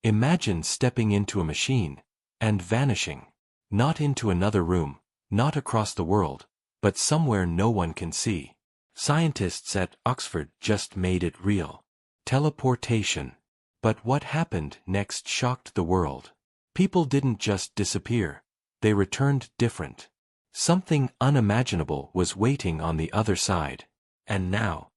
Imagine stepping into a machine and vanishing. Not into another room, not across the world, but somewhere no one can see. Scientists at Oxford just made it real. Teleportation. But what happened next shocked the world. People didn't just disappear. They returned different. Something unimaginable was waiting on the other side. And now,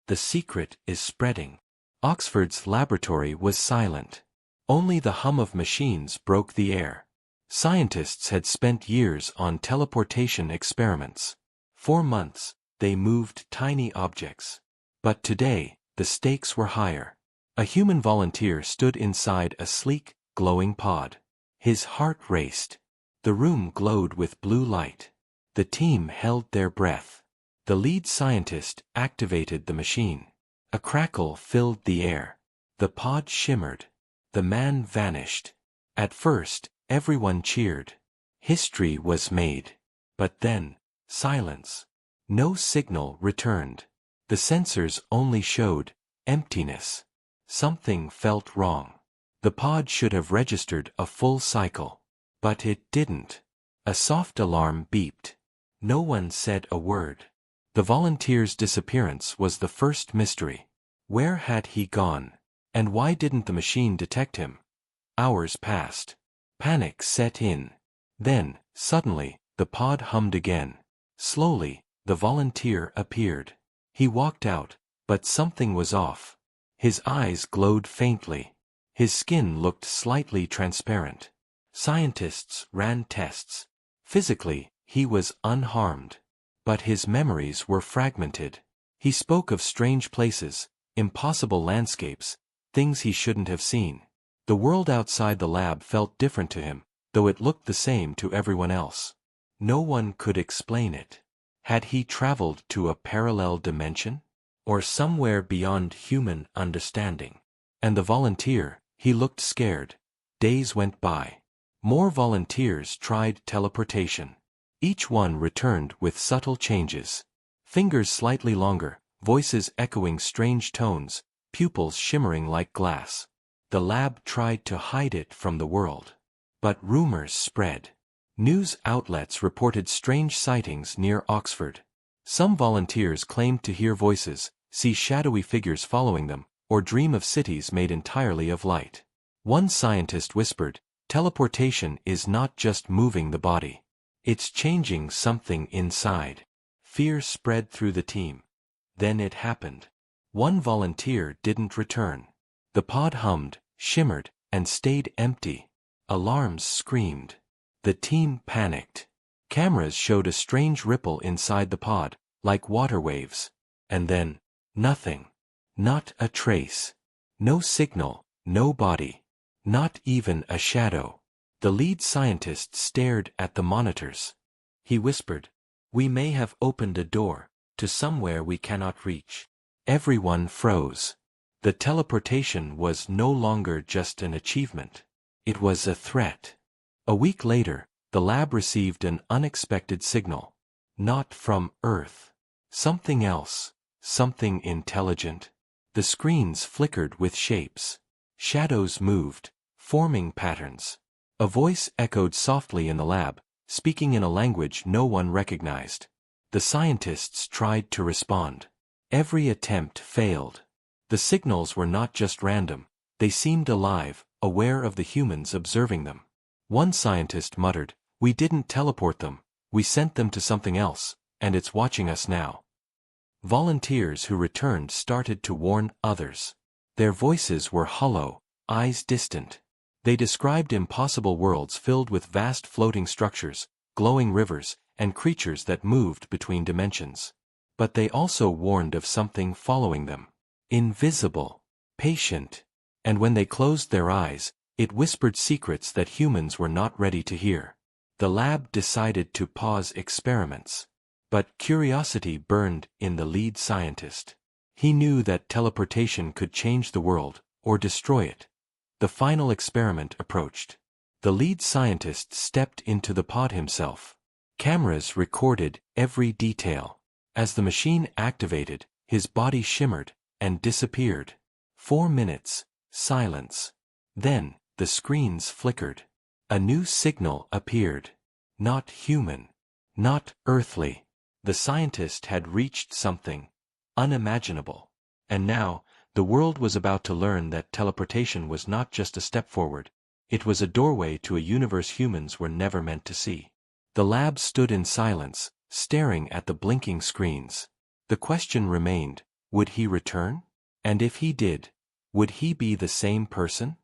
the secret is spreading. Oxford's laboratory was silent. Only the hum of machines broke the air. Scientists had spent years on teleportation experiments. For months, they moved tiny objects. But today, the stakes were higher. A human volunteer stood inside a sleek, glowing pod. His heart raced. The room glowed with blue light. The team held their breath. The lead scientist activated the machine. A crackle filled the air. The pod shimmered. The man vanished. At first, everyone cheered. History was made. But then, silence. No signal returned. The sensors only showed emptiness. Something felt wrong. The pod should have registered a full cycle. But it didn't. A soft alarm beeped. No one said a word. The volunteer's disappearance was the first mystery. Where had he gone? And why didn't the machine detect him? Hours passed. Panic set in. Then, suddenly, the pod hummed again. Slowly, the volunteer appeared. He walked out, but something was off. His eyes glowed faintly. His skin looked slightly transparent. Scientists ran tests. Physically, he was unharmed. But his memories were fragmented. He spoke of strange places, impossible landscapes, things he shouldn't have seen. The world outside the lab felt different to him, though it looked the same to everyone else. No one could explain it. Had he traveled to a parallel dimension? Or somewhere beyond human understanding? And the volunteer, he looked scared. Days went by. More volunteers tried teleportation. Each one returned with subtle changes. Fingers slightly longer, voices echoing strange tones, pupils shimmering like glass. The lab tried to hide it from the world. But rumors spread. News outlets reported strange sightings near Oxford. Some volunteers claimed to hear voices, see shadowy figures following them, or dream of cities made entirely of light. One scientist whispered, "Teleportation is not just moving the body. It's changing something inside." Fear spread through the team. Then it happened. One volunteer didn't return. The pod hummed, shimmered, and stayed empty. Alarms screamed. The team panicked. Cameras showed a strange ripple inside the pod, like water waves. And then, nothing. Not a trace. No signal, no body. Not even a shadow. The lead scientist stared at the monitors. He whispered, "We may have opened a door to somewhere we cannot reach." Everyone froze. The teleportation was no longer just an achievement. It was a threat. A week later, the lab received an unexpected signal. Not from Earth. Something else. Something intelligent. The screens flickered with shapes. Shadows moved, forming patterns. A voice echoed softly in the lab, speaking in a language no one recognized. The scientists tried to respond. Every attempt failed. The signals were not just random, they seemed alive, aware of the humans observing them. One scientist muttered, "We didn't teleport them, we sent them to something else, and it's watching us now." Volunteers who returned started to warn others. Their voices were hollow, eyes distant. They described impossible worlds filled with vast floating structures, glowing rivers, and creatures that moved between dimensions. But they also warned of something following them. Invisible. Patient. And when they closed their eyes, it whispered secrets that humans were not ready to hear. The lab decided to pause experiments. But curiosity burned in the lead scientist. He knew that teleportation could change the world, or destroy it. The final experiment approached. The lead scientist stepped into the pod himself. Cameras recorded every detail. As the machine activated, his body shimmered and disappeared. 4 minutes, silence. Then, the screens flickered. A new signal appeared. Not human. Not earthly. The scientist had reached something unimaginable. And now, the world was about to learn that teleportation was not just a step forward. It was a doorway to a universe humans were never meant to see. The lab stood in silence, staring at the blinking screens. The question remained, would he return? And if he did, would he be the same person?